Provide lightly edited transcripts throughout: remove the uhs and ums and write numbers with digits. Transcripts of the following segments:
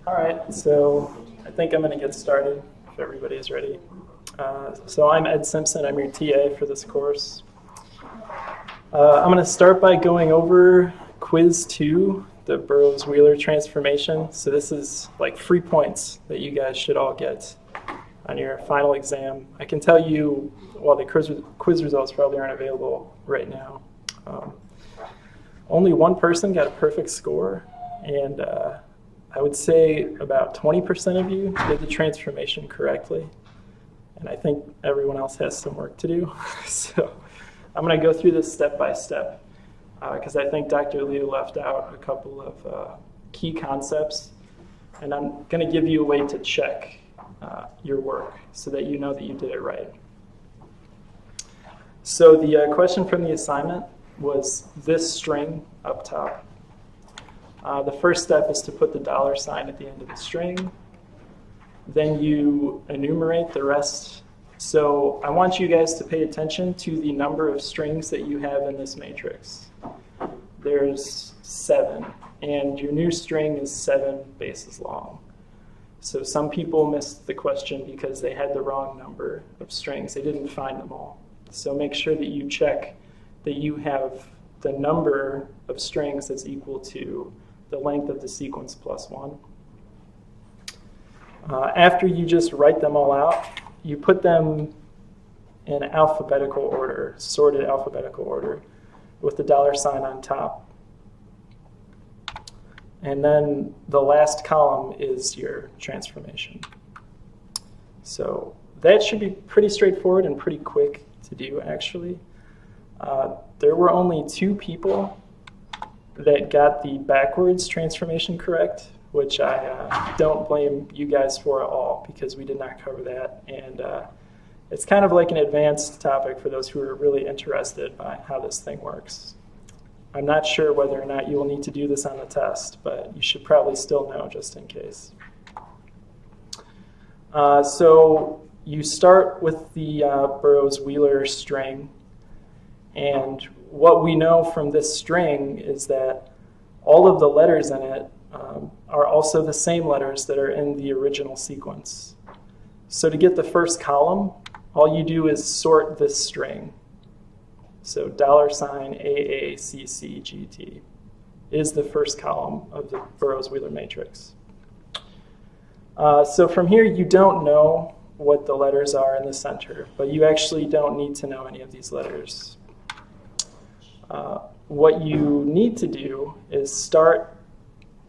All right, so I think I'm going to get started if everybody is ready. So I'm Ed Simpson. I'm your TA for this course. I'm going to start by going over quiz 2, the Burroughs-Wheeler transformation. So this is like 3 points that you guys should all get on your final exam. I can tell you, well, the quiz results probably aren't available right now. Only one person got a perfect score, and I would say about 20% of you did the transformation correctly, and I think everyone else has some work to do. So I'm going to go through this step by step because I think Dr. Liu left out a couple of key concepts, and I'm going to give you a way to check your work so that you know that you did it right. So the question from the assignment was this string up top. The first step is to put the $sign at the end of the string. Then you enumerate the rest. So I want you guys to pay attention to the number of strings that you have in this matrix. There's 7, and your new string is 7 bases long. So some people missed the question because they had the wrong number of strings. They didn't find them all. So make sure that you check that you have the number of strings that's equal to the length of the sequence plus 1. After you just write them all out, you put them in alphabetical order, sorted alphabetical order, with the $sign on top. And then the last column is your transformation. So that should be pretty straightforward and pretty quick to do, actually. There were only 2 people that got the backwards transformation correct, which I don't blame you guys for at all because we did not cover that. And it's kind of like an advanced topic for those who are really interested by how this thing works. I'm not sure whether or not you will need to do this on the test, but you should probably still know just in case. So you start with the Burroughs-Wheeler string. And what we know from this string is that all of the letters in it are also the same letters that are in the original sequence. So to get the first column, all you do is sort this string. So $AACCGT is the first column of the Burroughs-Wheeler matrix. So from here, you don't know what the letters are in the center, but you actually don't need to know any of these letters. What you need to do is start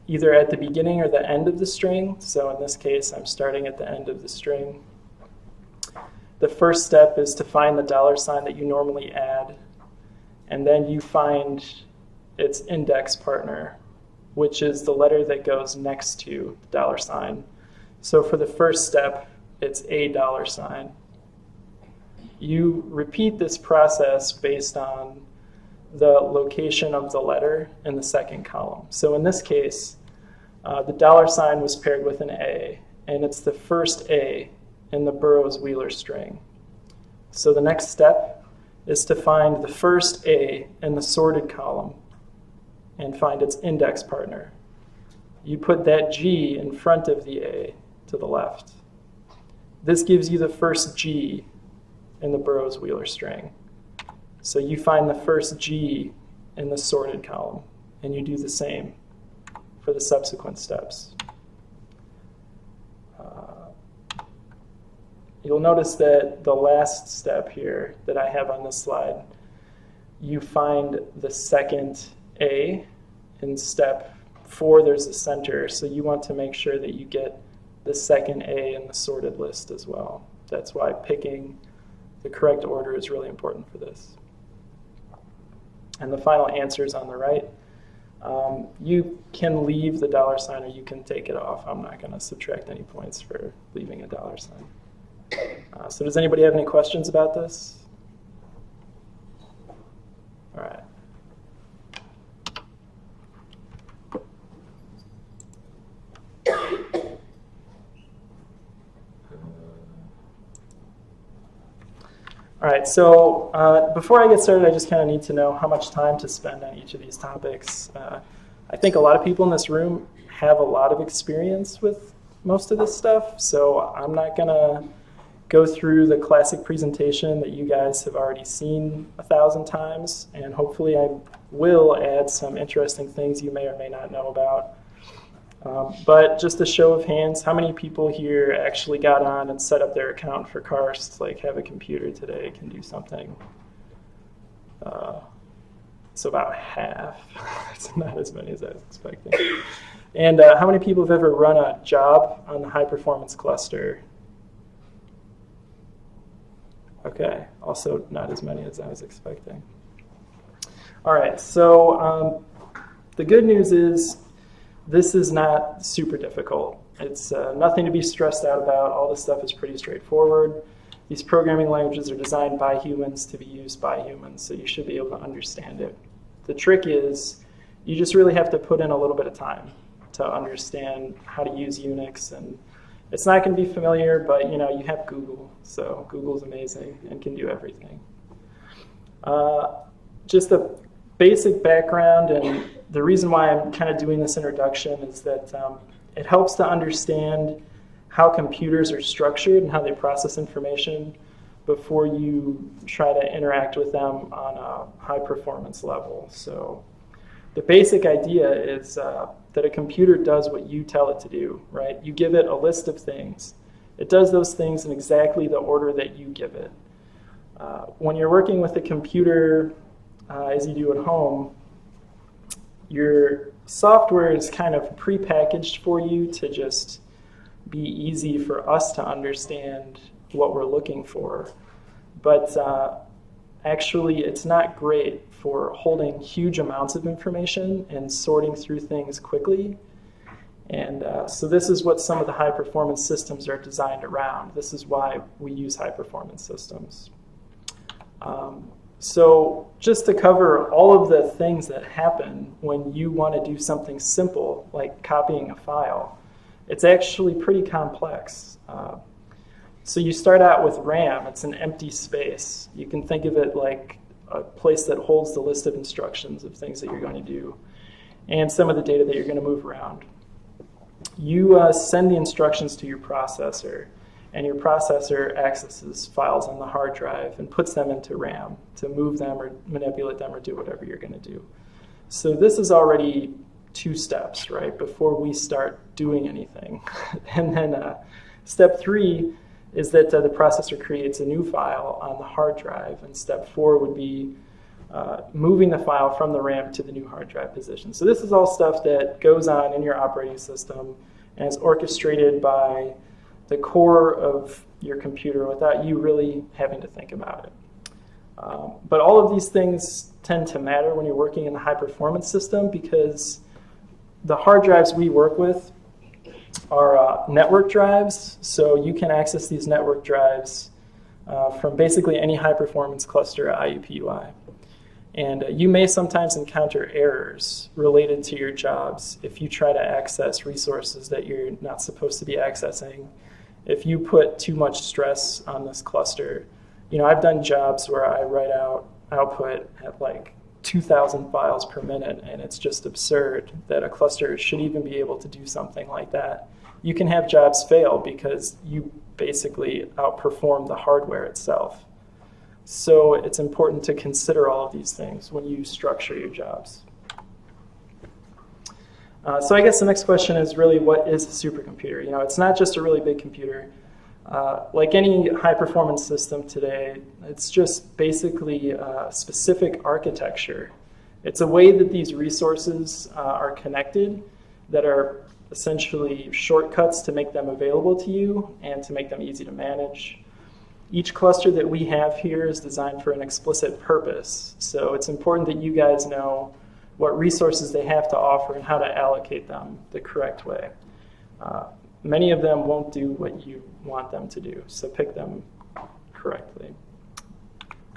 either at the beginning or the end of the string. So in this case, I'm starting at the end of the string. The first step is to find the $sign that you normally add, and then you find its index partner, which is the letter that goes next to the $sign. So for the first step, it's a $sign. You repeat this process based on the location of the letter in the second column. So in this case, the $sign was paired with an A, and it's the first A in the Burroughs-Wheeler string. So the next step is to find the first A in the sorted column and find its index partner. You put that G in front of the A to the left. This gives you the first G in the Burroughs-Wheeler string. So you find the first G in the sorted column, and you do the same for the subsequent steps. You'll notice that the last step here that I have on this slide, you find the second A. In step 4, there's a center, so you want to make sure that you get the second A in the sorted list as well. That's why picking the correct order is really important for this. And the final answer is on the right. You can leave the $sign or you can take it off. I'm not going to subtract any points for leaving a $sign. So does anybody have any questions about this? All right. All right, so before I get started, I just kind of need to know how much time to spend on each of these topics. I think a lot of people in this room have a lot of experience with most of this stuff, so I'm not going to go through the classic presentation that you guys have already seen 1,000 times, and hopefully I will add some interesting things you may or may not know about. But just a show of hands, how many people here actually got on and set up their account for Karst, like have a computer today, can do something? So about half. It's not as many as I was expecting. And how many people have ever run a job on the high performance cluster? Okay, also not as many as I was expecting. All right, so the good news is this is not super difficult. It's nothing to be stressed out about. All this stuff is pretty straightforward. These programming languages are designed by humans to be used by humans, so you should be able to understand it. The trick is you just really have to put in a little bit of time to understand how to use Unix, and it's not going to be familiar, but you have Google, so Google's amazing and can do everything. Just a basic background, and the reason why I'm kind of doing this introduction is that it helps to understand how computers are structured and how they process information before you try to interact with them on a high performance level. So the basic idea is that a computer does what you tell it to do, right? You give it a list of things. It does those things in exactly the order that you give it. When you're working with a computer, as you do at home, your software is kind of prepackaged for you to just be easy for us to understand what we're looking for. But actually, it's not great for holding huge amounts of information and sorting through things quickly. And so this is what some of the high-performance systems are designed around. This is why we use high-performance systems. So just to cover all of the things that happen when you want to do something simple, like copying a file, it's actually pretty complex. So you start out with RAM. It's an empty space. You can think of it like a place that holds the list of instructions of things that you're going to do and some of the data that you're going to move around. You send the instructions to your processor, and your processor accesses files on the hard drive and puts them into RAM to move them or manipulate them or do whatever you're going to do. So this is already 2 steps, right, before we start doing anything. And then step 3 is that the processor creates a new file on the hard drive, and step 4 would be moving the file from the RAM to the new hard drive position. So this is all stuff that goes on in your operating system and is orchestrated by the core of your computer without you really having to think about it. But all of these things tend to matter when you're working in the high-performance system, because the hard drives we work with are network drives, so you can access these network drives from basically any high-performance cluster at IUPUI. And you may sometimes encounter errors related to your jobs if you try to access resources that you're not supposed to be accessing. If you put too much stress on this cluster, I've done jobs where I write out output at like 2,000 files per minute, and it's just absurd that a cluster should even be able to do something like that. You can have jobs fail because you basically outperform the hardware itself. So it's important to consider all of these things when you structure your jobs. So I guess the next question is really, what is a supercomputer? It's not just a really big computer. Like any high-performance system today, it's just basically a specific architecture. It's a way that these resources are connected that are essentially shortcuts to make them available to you and to make them easy to manage. Each cluster that we have here is designed for an explicit purpose, so it's important that you guys know what resources they have to offer and how to allocate them the correct way. Many of them won't do what you want them to do, so pick them correctly.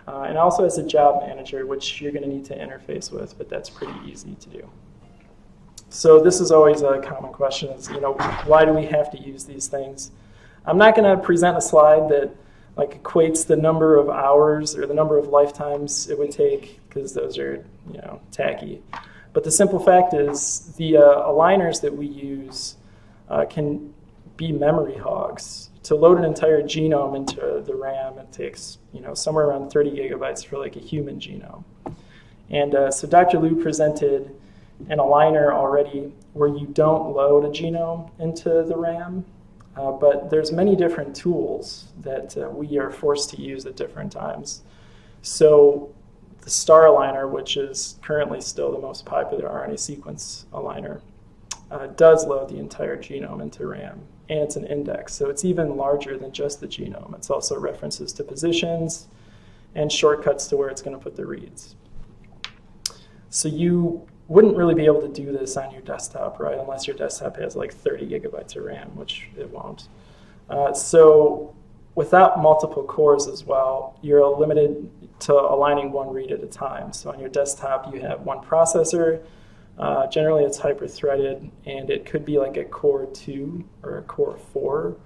And also as a job manager, which you're going to need to interface with, but that's pretty easy to do. So this is always a common question, is, why do we have to use these things? I'm not going to present a slide that equates the number of hours or the number of lifetimes it would take, because those are tacky. But the simple fact is the aligners that we use can be memory hogs. To load an entire genome into the RAM, it takes somewhere around 30 gigabytes for like a human genome. And so Dr. Liu presented an aligner already where you don't load a genome into the RAM, but there's many different tools that we are forced to use at different times. So the STAR aligner, which is currently still the most popular RNA sequence aligner, does load the entire genome into RAM, and it's an index, so it's even larger than just the genome. It's also references to positions and shortcuts to where it's going to put the reads. So you wouldn't really be able to do this on your desktop, right, unless your desktop has like 30 gigabytes of RAM, which it won't. So without multiple cores as well, you're limited to aligning one read at a time. So on your desktop, you have one processor. Generally, it's hyper-threaded, and it could be like a Core 2 or a Core 4.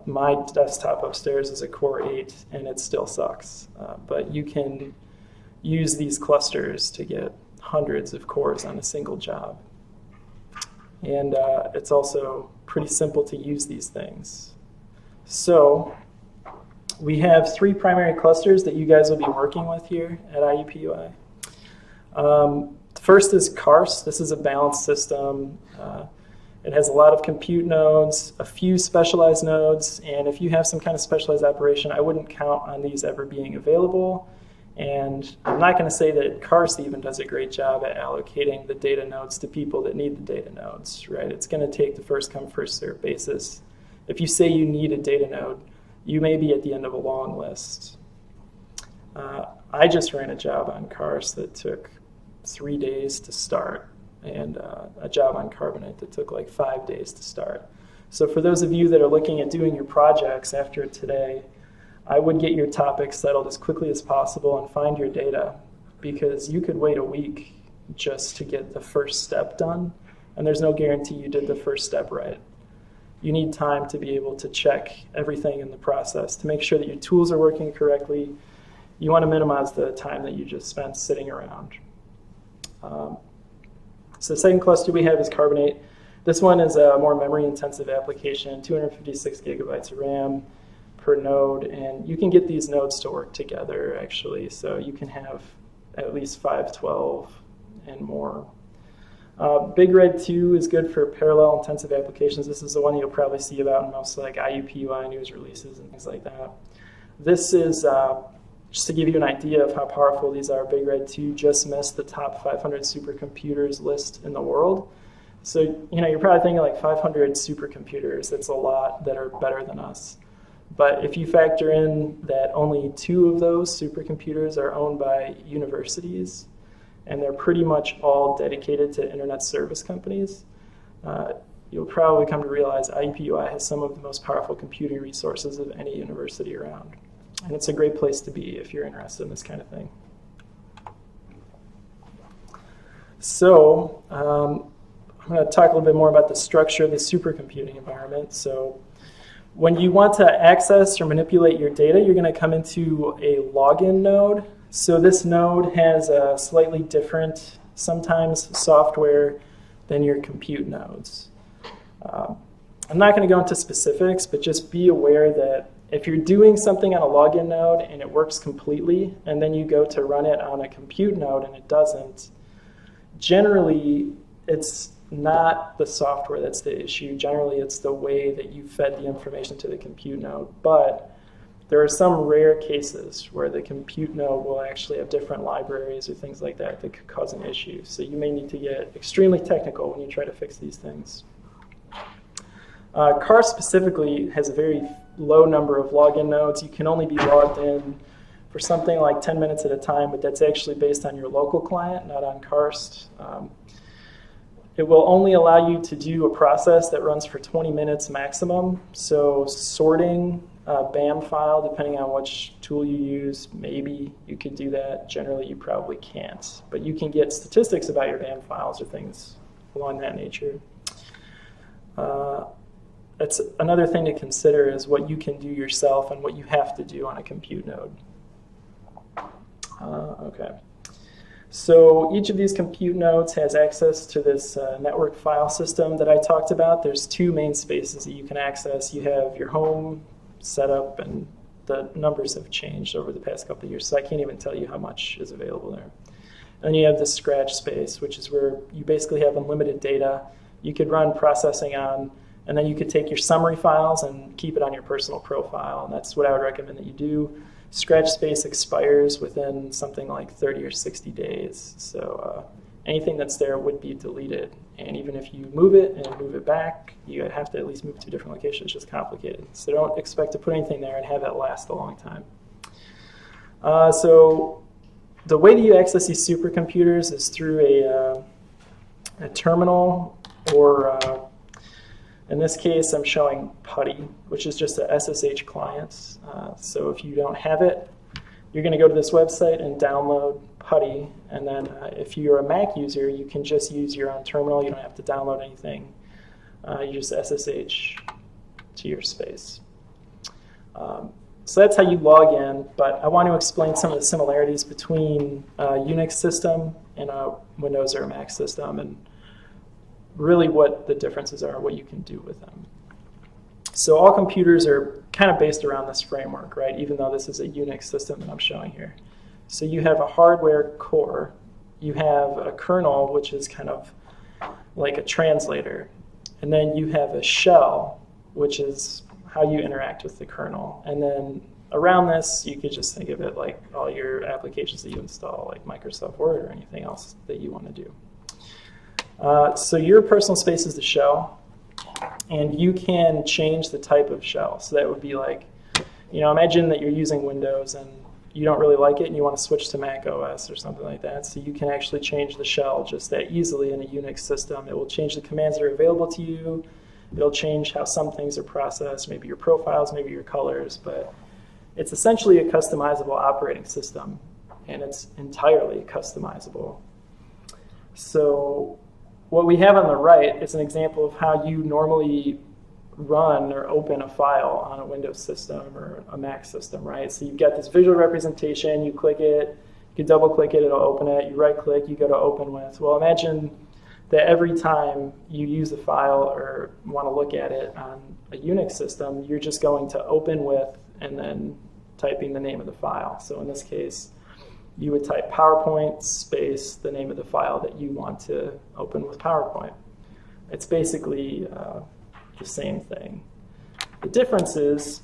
My desktop upstairs is a Core 8, and it still sucks. But you can use these clusters to get hundreds of cores on a single job. And it's also pretty simple to use these things. So we have 3 primary clusters that you guys will be working with here at IUPUI. First is CARS. This is a balanced system. It has a lot of compute nodes, a few specialized nodes, and if you have some kind of specialized operation, I wouldn't count on these ever being available. And I'm not going to say that CARS even does a great job at allocating the data nodes to people that need the data nodes, right? It's going to take the first come, first served basis. If you say you need a data node, you may be at the end of a long list. I just ran a job on CARS that took 3 days to start, and a job on Carbonate that took like 5 days to start. So for those of you that are looking at doing your projects after today, I would get your topics settled as quickly as possible and find your data, because you could wait a week just to get the first step done, and there's no guarantee you did the first step right. You need time to be able to check everything in the process to make sure that your tools are working correctly. You want to minimize the time that you just spent sitting around. So the second cluster we have is Carbonate. This one is a more memory-intensive application, 256 gigabytes of RAM per node, and you can get these nodes to work together, actually. So you can have at least 512 and more. Big Red 2 is good for parallel intensive applications. This is the one you'll probably see about in most like IUPUI news releases and things like that. This is just to give you an idea of how powerful these are. Big Red 2 just missed the top 500 supercomputers list in the world. So you're probably thinking like 500 supercomputers. That's a lot that are better than us. But if you factor in that only 2 of those supercomputers are owned by universities, and they're pretty much all dedicated to internet service companies, you'll probably come to realize IUPUI has some of the most powerful computing resources of any university around. And it's a great place to be if you're interested in this kind of thing. So I'm going to talk a little bit more about the structure of the supercomputing environment. So when you want to access or manipulate your data, you're going to come into a login node. So this node has a slightly different, sometimes software, than your compute nodes. I'm not going to go into specifics, but just be aware that if you're doing something on a login node and it works completely, and then you go to run it on a compute node and it doesn't, generally it's not the software that's the issue. Generally it's the way that you fed the information to the compute node. But there are some rare cases where the compute node will actually have different libraries or things like that that could cause an issue. So you may need to get extremely technical when you try to fix these things. CARS specifically has a very low number of login nodes. You can only be logged in for something like 10 minutes at a time, but that's actually based on your local client, not on CARS. It will only allow you to do a process that runs for 20 minutes maximum. So sorting a BAM file, depending on which tool you use, maybe you could do that. Generally, you probably can't. But you can get statistics about your BAM files or things along that nature. That's another thing to consider is what you can do yourself and what you have to do on a compute node. Okay. So each of these compute nodes has access to this network file system that I talked about. There's two main spaces that you can access. You have your home setup, and the numbers have changed over the past couple of years, so I can't even tell you how much is available there. And then you have the scratch space, which is where you basically have unlimited data you could run processing on, and then you could take your summary files and keep it on your personal profile, and that's what I would recommend that you do. Scratch space expires within something like 30 or 60 days, so anything that's there would be deleted. And even if you move it and move it back, you have to at least move to a different location. It's just complicated. So don't expect to put anything there and have it last a long time. So the way that you access these supercomputers is through a terminal, or in this case, I'm showing PuTTY, which is just a SSH client. So if you don't have it, you're going to go to this website and download PuTTY. And then if you're a Mac user, you can just use your own terminal. You don't have to download anything. You just SSH to your space. So that's how you log in. But I want to explain some of the similarities between a Unix system and a Windows or a Mac system, and really what the differences are, what you can do with them. So all computers are kind of based around this framework, right? Even though this is a Unix system that I'm showing here. So you have a hardware core, you have a kernel, which is kind of like a translator, and then you have a shell, which is how you interact with the kernel. And then around this, you could just think of it like all your applications that you install, like Microsoft Word or anything else that you want to do. So your personal space is the shell, and you can change the type of shell. So that would be like, imagine that you're using Windows and you don't really like it and you want to switch to Mac OS or something like that. So you can actually change the shell just that easily in a Unix system. It will change the commands that are available to you. It'll change how some things are processed, maybe your profiles, maybe your colors, but it's essentially a customizable operating system, and it's entirely customizable. So what we have on the right is an example of how you normally run or open a file on a Windows system or a Mac system, right? So you've got this visual representation, you click it, you can double click it, it'll open it, you right click, you go to open with. Well, imagine that every time you use a file or want to look at it on a Unix system, you're just going to open with and then typing the name of the file. So in this case, you would type PowerPoint space the name of the file that you want to open with PowerPoint. It's basically the same thing. The difference is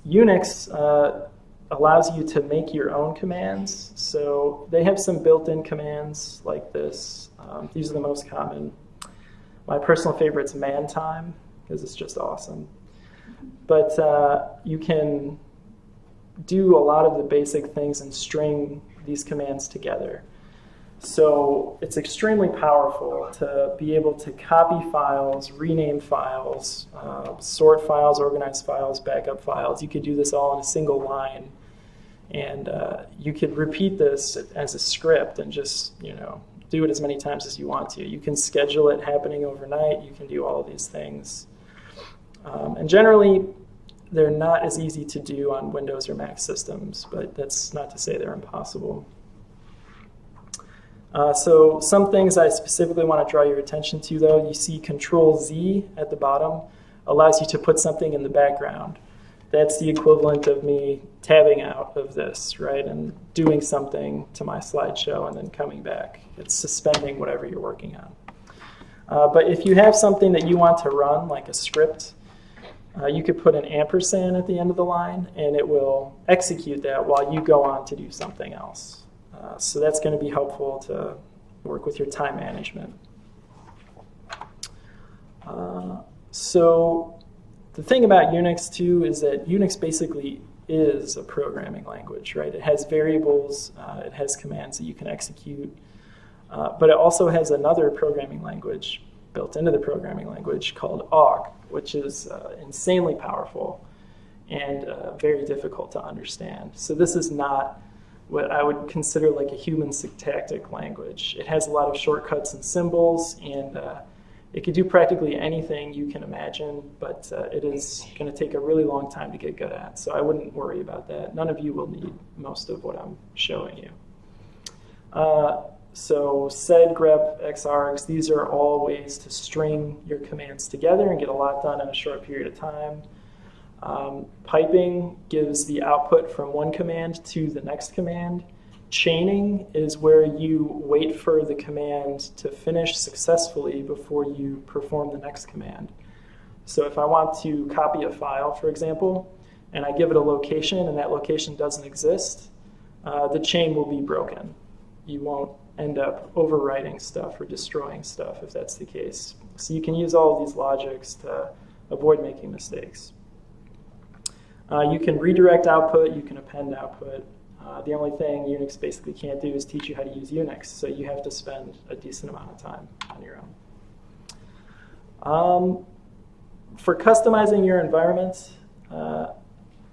Unix allows you to make your own commands. So they have some built-in commands like this. These are the most common. My personal favorite is man time because it's just awesome. But you can do a lot of the basic things and string these commands together. So it's extremely powerful to be able to copy files, rename files, sort files, organize files, backup files. You could do this all in a single line. And you could repeat this as a script and just, do it as many times as you want to. You can schedule it happening overnight. You can do all of these things. And generally, they're not as easy to do on Windows or Mac systems, but that's not to say they're impossible. So some things I specifically want to draw your attention to, though. You see Control-Z at the bottom allows you to put something in the background. That's the equivalent of me tabbing out of this, right, and doing something to my slideshow and then coming back. It's suspending whatever you're working on. But if you have something that you want to run, like a script, you could put an ampersand at the end of the line, and it will execute that while you go on to do something else. So that's going to be helpful to work with your time management. So the thing about Unix, too, is that Unix basically is a programming language, right? It has variables, it has commands that you can execute, but it also has another programming language built into the programming language called awk, which is insanely powerful and very difficult to understand. So this is not what I would consider like a human syntactic language. It has a lot of shortcuts and symbols, and it could do practically anything you can imagine, but it is going to take a really long time to get good at. So I wouldn't worry about that. None of you will need most of what I'm showing you. So sed, grep, xargs, these are all ways to string your commands together and get a lot done in a short period of time. Piping gives the output from one command to the next command. Chaining is where you wait for the command to finish successfully before you perform the next command. So if I want to copy a file, for example, and I give it a location and that location doesn't exist, the chain will be broken. You won't end up overwriting stuff or destroying stuff if that's the case. So you can use all of these logics to avoid making mistakes. You can redirect output, you can append output. The only thing Unix basically can't do is teach you how to use Unix, so you have to spend a decent amount of time on your own. For customizing your environment,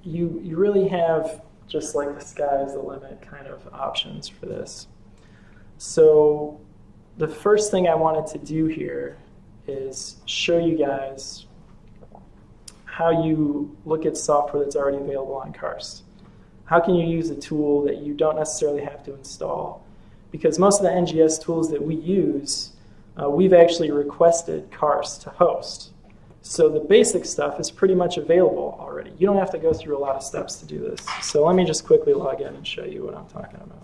you really have just like the sky is the limit kind of options for this. So the first thing I wanted to do here is show you guys how you look at software that's already available on Karst. How can you use a tool that you don't necessarily have to install? Because most of the NGS tools that we use, we've actually requested Karst to host. So the basic stuff is pretty much available already. You don't have to go through a lot of steps to do this. So let me just quickly log in and show you what I'm talking about.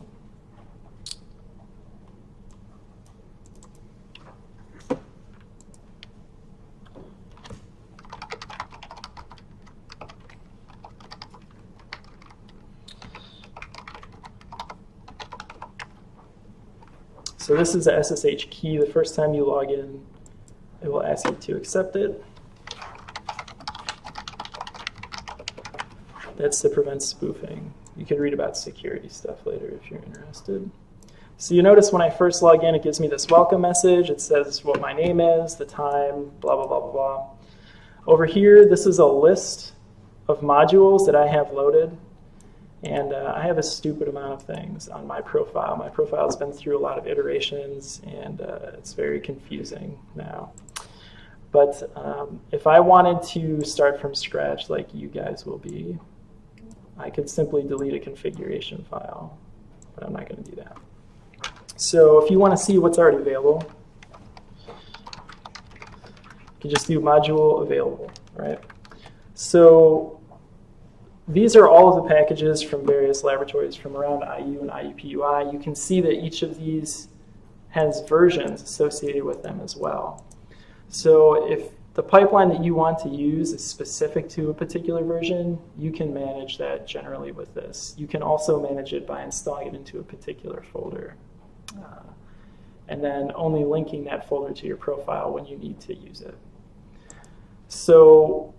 So this is a SSH key. The first time you log in, it will ask you to accept it. That's to prevent spoofing. You can read about security stuff later if you're interested. So you notice when I first log in, it gives me this welcome message. It says what my name is, the time, blah, blah, blah, blah, blah. Over here, this is a list of modules that I have loaded. And I have a stupid amount of things on my profile. My profile has been through a lot of iterations, and it's very confusing now. But if I wanted to start from scratch like you guys will be, I could simply delete a configuration file, but I'm not going to do that. So if you want to see what's already available, you can just do module available, right? So these are all of the packages from various laboratories from around IU and IUPUI. You can see that each of these has versions associated with them as well. So if the pipeline that you want to use is specific to a particular version, you can manage that generally with this. You can also manage it by installing it into a particular folder. And then only linking that folder to your profile when you need to use it. So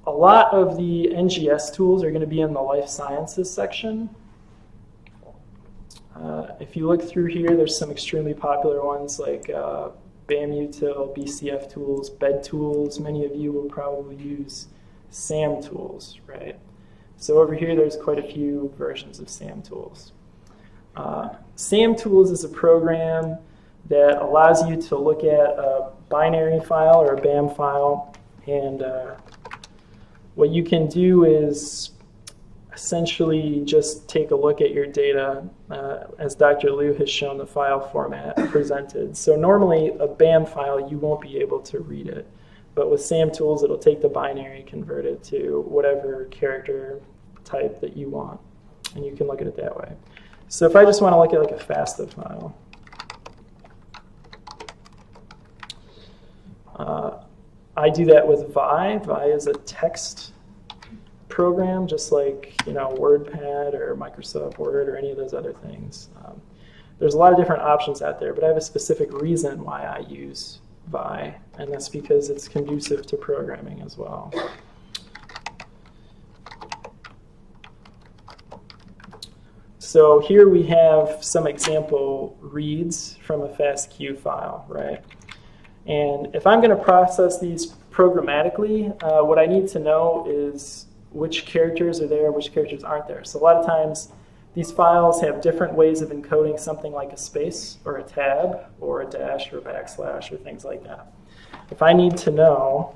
a lot of the NGS tools are going to be in the life sciences section. If you look through here, there's some extremely popular ones like BAMUtil, BCF tools, BED tools. Many of you will probably use SAM tools, right? So over here, there's quite a few versions of SAM tools. SAM tools is a program that allows you to look at a binary file or a BAM file, and what you can do is essentially just take a look at your data as Dr. Liu has shown the file format presented. So normally a BAM file, you won't be able to read it. But with SAM tools, it'll take the binary, convert it to whatever character type that you want. And you can look at it that way. So if I just want to look at like a FASTA file, I do that with Vi. Vi is a text program, just like WordPad or Microsoft Word or any of those other things. There's a lot of different options out there, but I have a specific reason why I use Vi, and that's because it's conducive to programming as well. So here we have some example reads from a FASTQ file, right? And if I'm going to process these programmatically, what I need to know is which characters are there, which characters aren't there. So a lot of times, these files have different ways of encoding something like a space or a tab or a dash or a backslash or things like that. If I need to know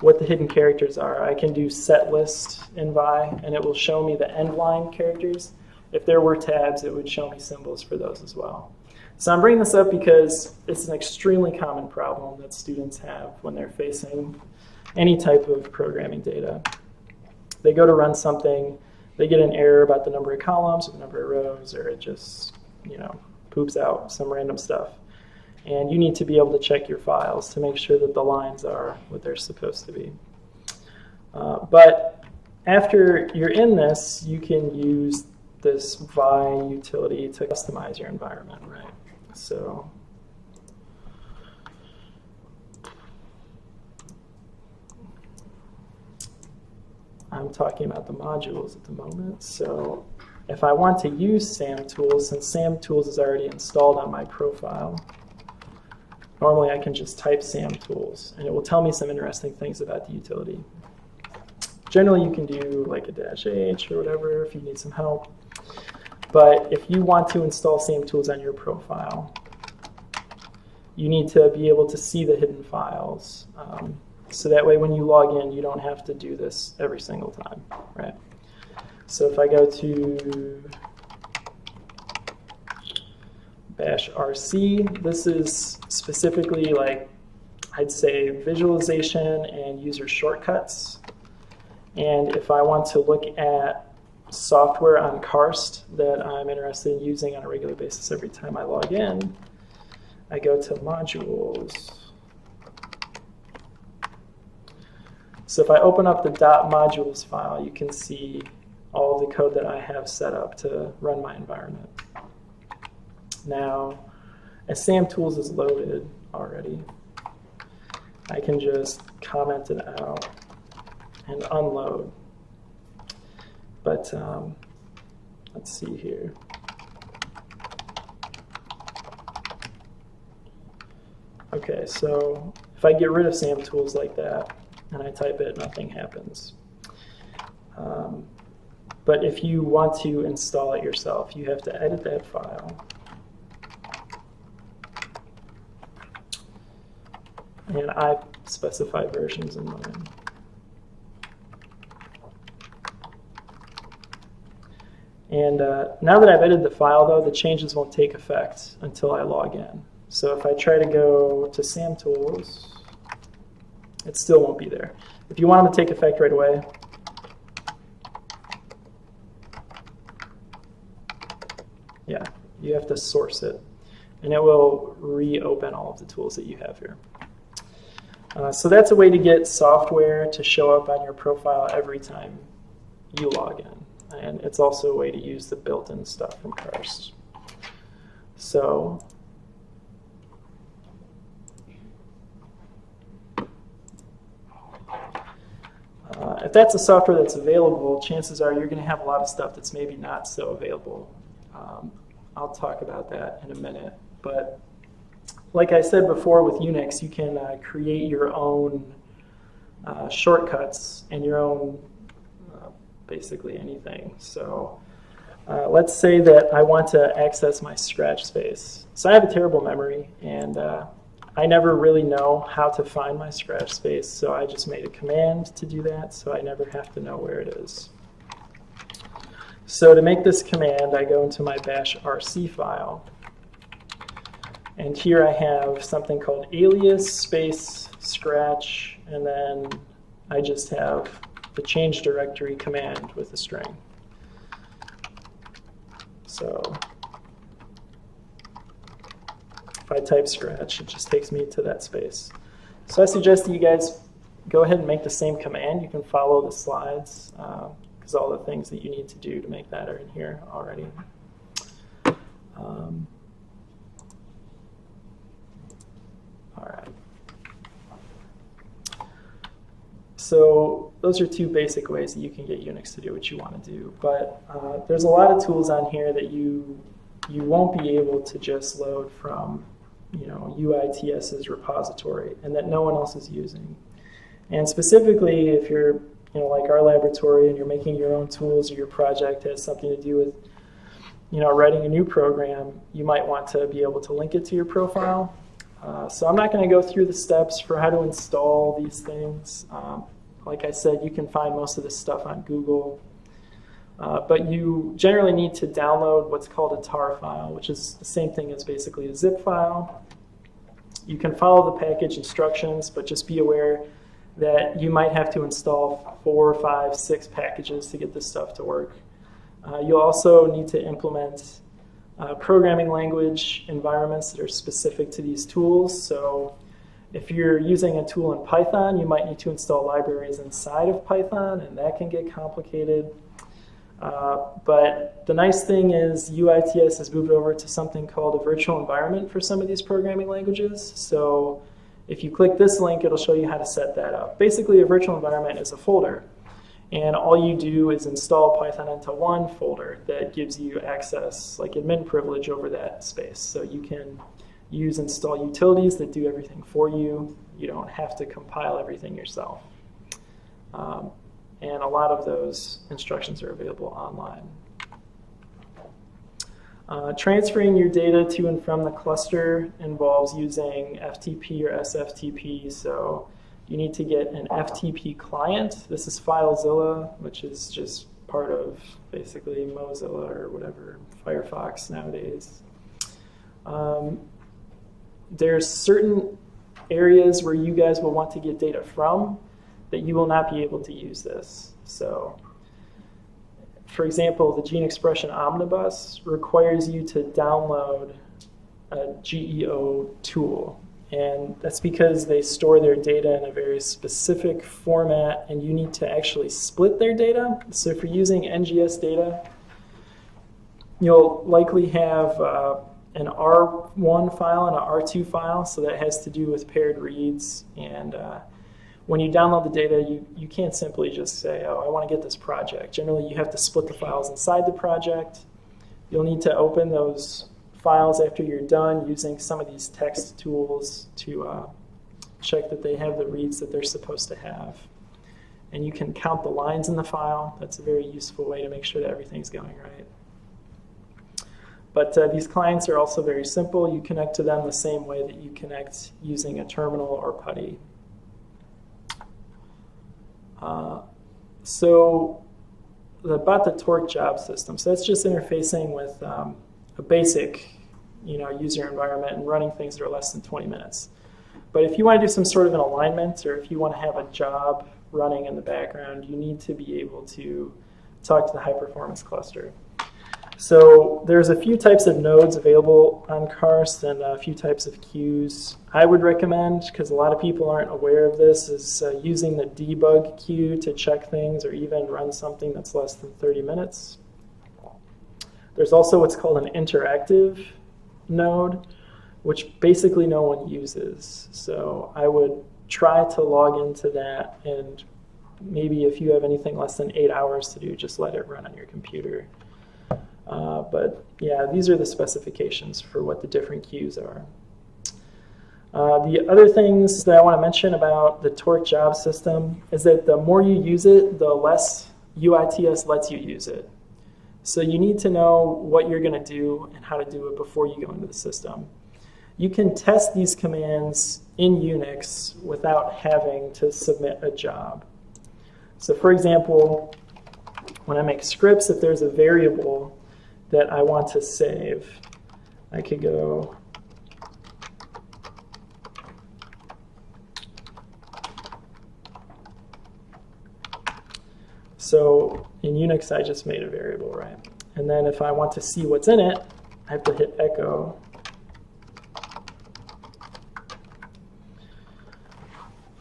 what the hidden characters are, I can do set list in Vi, and it will show me the end line characters. if there were tabs, it would show me symbols for those as well. So I'm bringing this up because it's an extremely common problem that students have when they're facing any type of programming data. They go to run something, they get an error about the number of columns or the number of rows, or it just, poops out some random stuff. And you need to be able to check your files to make sure that the lines are what they're supposed to be. But after you're in this, you can use this vi utility to customize your environment, right? So I'm talking about the modules at the moment. So if I want to use SAM tools, since SAM tools is already installed on my profile, normally I can just type SAM tools and it will tell me some interesting things about the utility. Generally you can do like a -H or whatever if you need some help. But if you want to install SAM tools on your profile, you need to be able to see the hidden files. So that way when you log in, you don't have to do this every single time, right? So if I go to bash rc, this is specifically like, I'd say visualization and user shortcuts. And if I want to look at software on Karst that I'm interested in using on a regular basis every time I log in, I go to modules. So if I open up the .modules file, you can see all the code that I have set up to run my environment. Now, as SAM tools is loaded already, I can just comment it out and unload. But let's see here. Okay, so if I get rid of SAM tools like that and I type it, nothing happens. But if you want to install it yourself, you have to edit that file. And I've specified versions in mine. And now that I've edited the file, though, the changes won't take effect until I log in. So if I try to go to SAM tools, it still won't be there. If you want them to take effect right away, yeah, you have to source it. And it will reopen all of the tools that you have here. So that's a way to get software to show up on your profile every time you log in. And it's also a way to use the built-in stuff from Karst. So if that's a software that's available, chances are you're going to have a lot of stuff that's maybe not so available. I'll talk about that in a minute. But like I said before with Unix, you can create your own shortcuts and your own basically anything. So let's say that I want to access my scratch space. So I have a terrible memory, and I never really know how to find my scratch space, so I just made a command to do that, so I never have to know where it is. So to make this command, I go into my bash rc file, and here I have something called alias space scratch, and then I just have the change directory command with a string. So if I type scratch, it just takes me to that space. So I suggest that you guys go ahead and make the same command. You can follow the slides because all the things that you need to do to make that are in here already. All right. So those are two basic ways that you can get Unix to do what you want to do. But there's a lot of tools on here that you won't be able to just load from UITS's repository and that no one else is using. And specifically, if you're like our laboratory and you're making your own tools or your project has something to do with writing a new program, you might want to be able to link it to your profile. So I'm not going to go through the steps for how to install these things. Like I said, you can find most of this stuff on Google. But you generally need to download what's called a tar file, which is the same thing as basically a zip file. You can follow the package instructions, but just be aware that you might have to install 4, 5, 6 packages to get this stuff to work. You'll also need to implement programming language environments that are specific to these tools. So if you're using a tool in Python, you might need to install libraries inside of Python, and that can get complicated. But the nice thing is UITS has moved over to something called a virtual environment for some of these programming languages. So if you click this link, it'll show you how to set that up. Basically, a virtual environment is a folder. And all you do is install Python into one folder that gives you access, like admin privilege over that space. So you can install utilities that do everything for you. You don't have to compile everything yourself. And a lot of those instructions are available online. Transferring your data to and from the cluster involves using FTP or SFTP. So you need to get an FTP client. This is FileZilla, which is just part of basically Mozilla or whatever, Firefox nowadays. There's certain areas where you guys will want to get data from that you will not be able to use this. So, for example, the gene expression omnibus requires you to download a GEO tool. And that's because they store their data in a very specific format, and you need to actually split their data. So if you're using NGS data, you'll likely have an R1 file and an R2 file, so that has to do with paired reads. And when you download the data, you can't simply just say, oh, I want to get this project. Generally, you have to split the files inside the project. You'll need to open those files after you're done using some of these text tools to check that they have the reads that they're supposed to have. And you can count the lines in the file. That's a very useful way to make sure that everything's going right. But these clients are also very simple. You connect to them the same way that you connect using a terminal or PuTTY. So about the Torque job system. So that's just interfacing with a basic user environment and running things that are less than 20 minutes. But if you want to do some sort of an alignment, or if you want to have a job running in the background, you need to be able to talk to the high-performance cluster. So there's a few types of nodes available on Karst and a few types of queues. I would recommend, because a lot of people aren't aware of this, is using the debug queue to check things or even run something that's less than 30 minutes. There's also what's called an interactive node, which basically no one uses. So I would try to log into that, and maybe if you have anything less than 8 hours to do, just let it run on your computer. But yeah, these are the specifications for what the different queues are. The other things that I want to mention about the Torque job system is that the more you use it, the less UITS lets you use it. So you need to know what you're going to do and how to do it before you go into the system. You can test these commands in Unix without having to submit a job. So for example, when I make scripts, if there's a variable that I want to save, I could go so in Unix I just made a variable, right? And then if I want to see what's in it, I have to hit echo.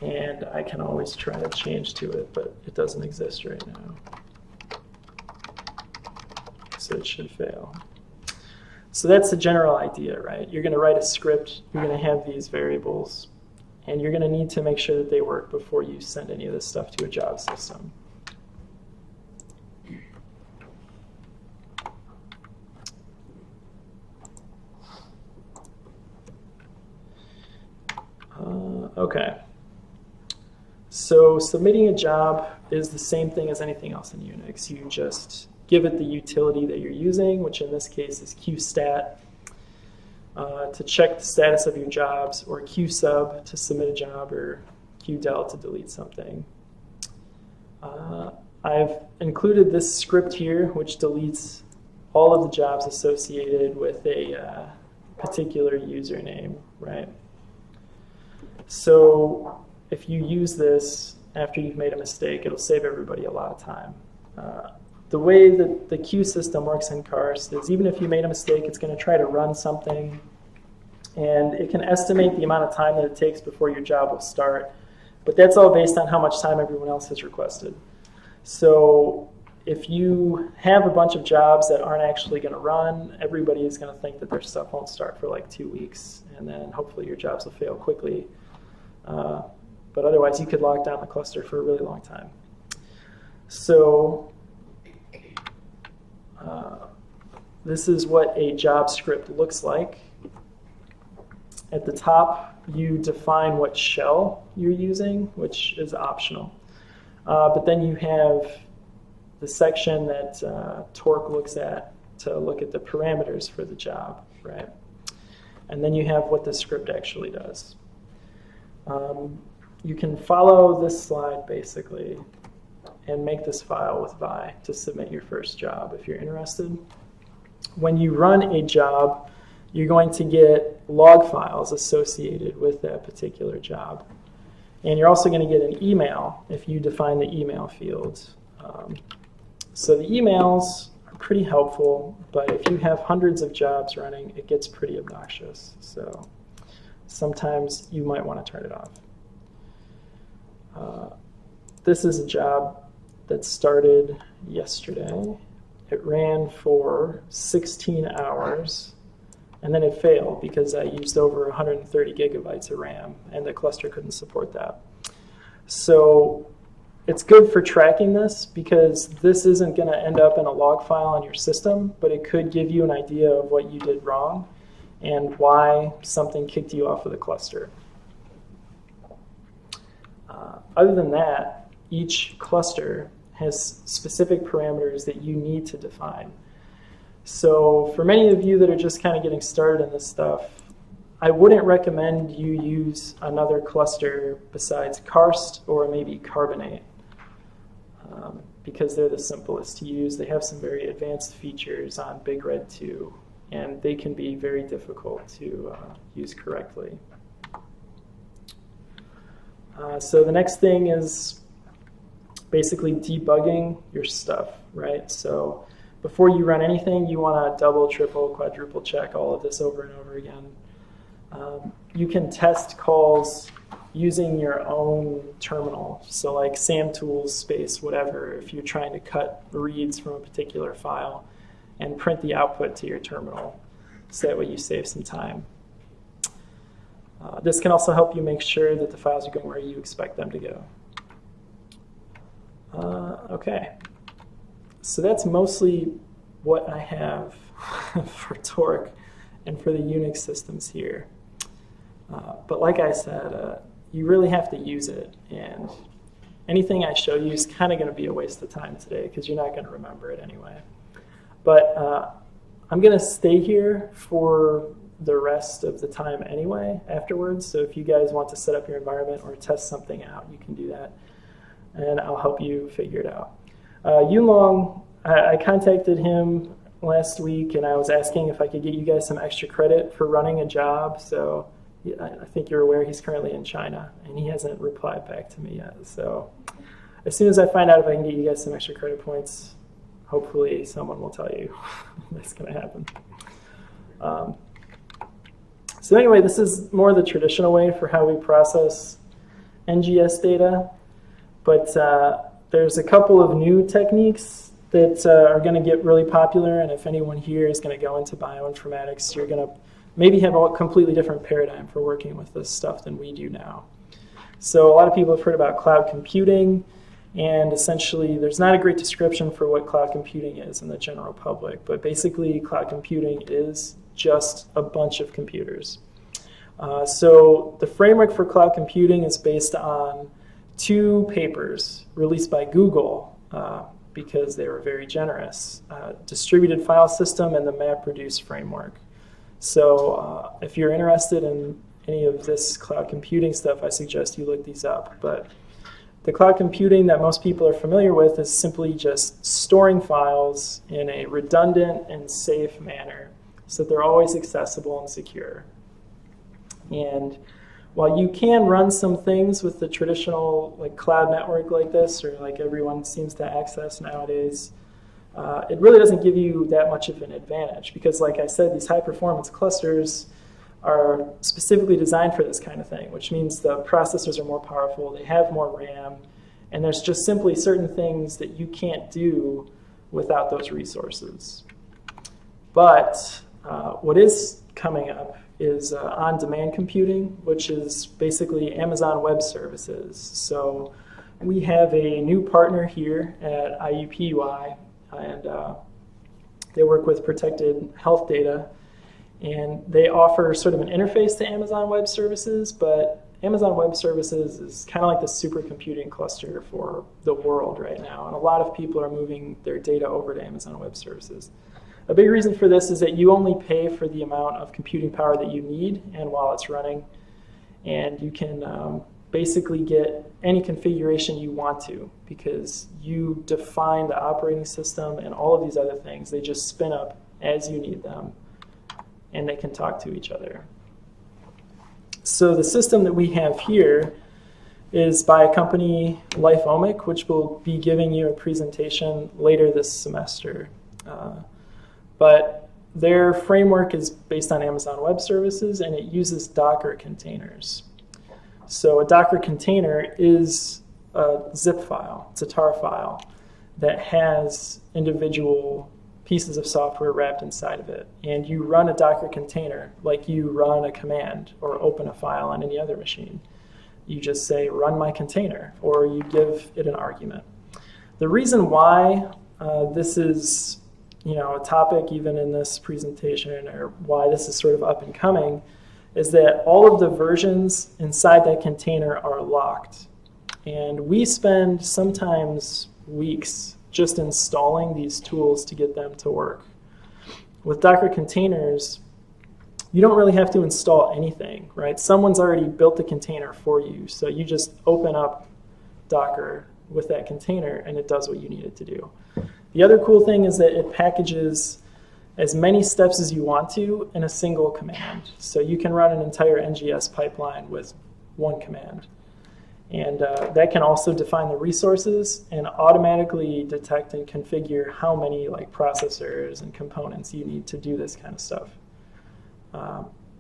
And I can always try to change to it, but it doesn't exist right now. So it should fail. So that's the general idea, right? You're going to write a script, you're going to have these variables, and you're going to need to make sure that they work before you send any of this stuff to a job system. Okay. So submitting a job is the same thing as anything else in Unix. You just give it the utility that you're using, which in this case is qstat, to check the status of your jobs, or qsub to submit a job, or qdel to delete something. I've included this script here, which deletes all of the jobs associated with a particular username, right? So if you use this after you've made a mistake, it'll save everybody a lot of time. The way that the queue system works in Karst is even if you made a mistake, it's going to try to run something, and it can estimate the amount of time that it takes before your job will start. But that's all based on how much time everyone else has requested. So if you have a bunch of jobs that aren't actually going to run, everybody is going to think that their stuff won't start for like 2 weeks, and then hopefully your jobs will fail quickly. But otherwise, you could lock down the cluster for a really long time. So this is what a job script looks like. At the top, you define what shell you're using, which is optional. But then you have the section that Torque looks at to look at the parameters for the job, right? And then you have what the script actually does. You can follow this slide, basically, and make this file with Vi to submit your first job if you're interested. When you run a job, you're going to get log files associated with that particular job. And you're also going to get an email if you define the email field. So the emails are pretty helpful, but if you have hundreds of jobs running, it gets pretty obnoxious. So sometimes you might want to turn it off. This is a job that started yesterday. It ran for 16 hours, and then it failed because I used over 130 gigabytes of RAM, and the cluster couldn't support that. So it's good for tracking this because this isn't going to end up in a log file on your system, but it could give you an idea of what you did wrong and why something kicked you off of the cluster. Other than that, each cluster has specific parameters that you need to define. So for many of you that are just kind of getting started in this stuff, I wouldn't recommend you use another cluster besides Karst or maybe Carbonate because they're the simplest to use. They have some very advanced features on Big Red 2, and they can be very difficult to use correctly. So the next thing is basically debugging your stuff, right? So before you run anything, you want to double, triple, quadruple check all of this over and over again. You can test calls using your own terminal. So like samtools space whatever, if you're trying to cut reads from a particular file and print the output to your terminal. So that way you save some time. This can also help you make sure that the files are going where you expect them to go. Okay, so that's mostly what I have for Torque and for the Unix systems here. But like I said, you really have to use it, and anything I show you is kind of going to be a waste of time today because you're not going to remember it anyway. But I'm going to stay here for the rest of the time anyway afterwards, so if you guys want to set up your environment or test something out, you can do that, and I'll help you figure it out. Yunlong, I contacted him last week, and I was asking if I could get you guys some extra credit for running a job, so I think you're aware he's currently in China, and he hasn't replied back to me yet. So as soon as I find out if I can get you guys some extra credit points, hopefully someone will tell you that's going to happen. So anyway, this is more the traditional way for how we process NGS data, but there's a couple of new techniques that are going to get really popular, and if anyone here is going to go into bioinformatics, you're going to maybe have a completely different paradigm for working with this stuff than we do now. So a lot of people have heard about cloud computing, and essentially there's not a great description for what cloud computing is in the general public, but basically cloud computing is just a bunch of computers. So the framework for cloud computing is based on 2 papers released by Google because they were very generous, distributed file system and the MapReduce framework. So if you're interested in any of this cloud computing stuff, I suggest you look these up. But The cloud computing that most people are familiar with is simply just storing files in a redundant and safe manner so that they're always accessible and secure. And while you can run some things with the traditional cloud network like this, or like everyone seems to access nowadays, it really doesn't give you that much of an advantage because, like I said, these high-performance clusters are specifically designed for this kind of thing, which means the processors are more powerful, they have more RAM, and there's just simply certain things that you can't do without those resources. But what is coming up is on-demand computing, which is basically Amazon Web Services. So we have a new partner here at IUPUI, and they work with protected health data. And they offer sort of an interface to Amazon Web Services, but Amazon Web Services is kind of like the supercomputing cluster for the world right now. And a lot of people are moving their data over to Amazon Web Services. A big reason for this is that you only pay for the amount of computing power that you need and while it's running. And you can basically get any configuration you want to because you define the operating system and all of these other things. They just spin up as you need them, and they can talk to each other. So the system that we have here is by a company, LifeOmic, which will be giving you a presentation later this semester. But their framework is based on Amazon Web Services, and it uses Docker containers. So a Docker container is a zip file, it's a tar file that has individual pieces of software wrapped inside of it. And you run a Docker container like you run a command or open a file on any other machine. You just say, run my container, or you give it an argument. The reason why this is a topic even in this presentation, or why this is sort of up and coming, is that all of the versions inside that container are locked. And we spend sometimes weeks just installing these tools to get them to work. With Docker containers, you don't really have to install anything, right? Someone's already built the container for you, so you just open up Docker with that container and it does what you need it to do. The other cool thing is that it packages as many steps as you want to in a single command. So you can run an entire NGS pipeline with one command. And that can also define the resources and automatically detect and configure how many processors and components you need to do this kind of stuff.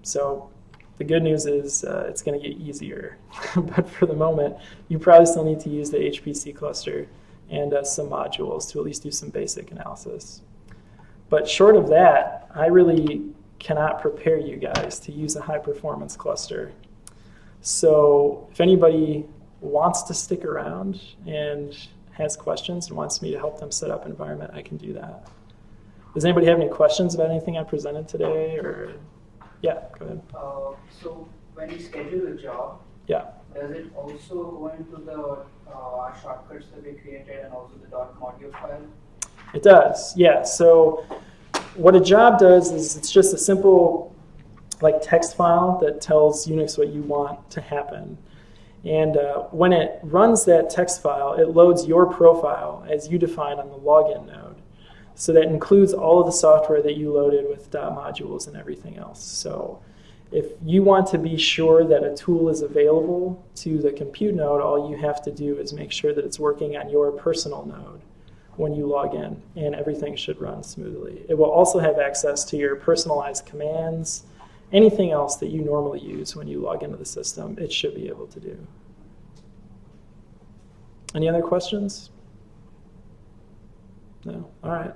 So the good news is it's going to get easier. But for the moment, you probably still need to use the HPC cluster and some modules to at least do some basic analysis. But short of that, I really cannot prepare you guys to use a high-performance cluster. So if anybody wants to stick around and has questions and wants me to help them set up an environment, I can do that. Does anybody have any questions about anything I presented today? Or yeah, go ahead. So when you schedule a job, yeah, does it also go into the shortcuts that we created and also the .module file? It does, yeah. So what a job does is it's just a simple text file that tells Unix what you want to happen. And when it runs that text file, it loads your profile as you define on the login node. So that includes all of the software that you loaded with .modules and everything else. So if you want to be sure that a tool is available to the compute node, all you have to do is make sure that it's working on your personal node when you log in, and everything should run smoothly. It will also have access to your personalized commands, anything else that you normally use when you log into the system, it should be able to do. Any other questions? No? All right.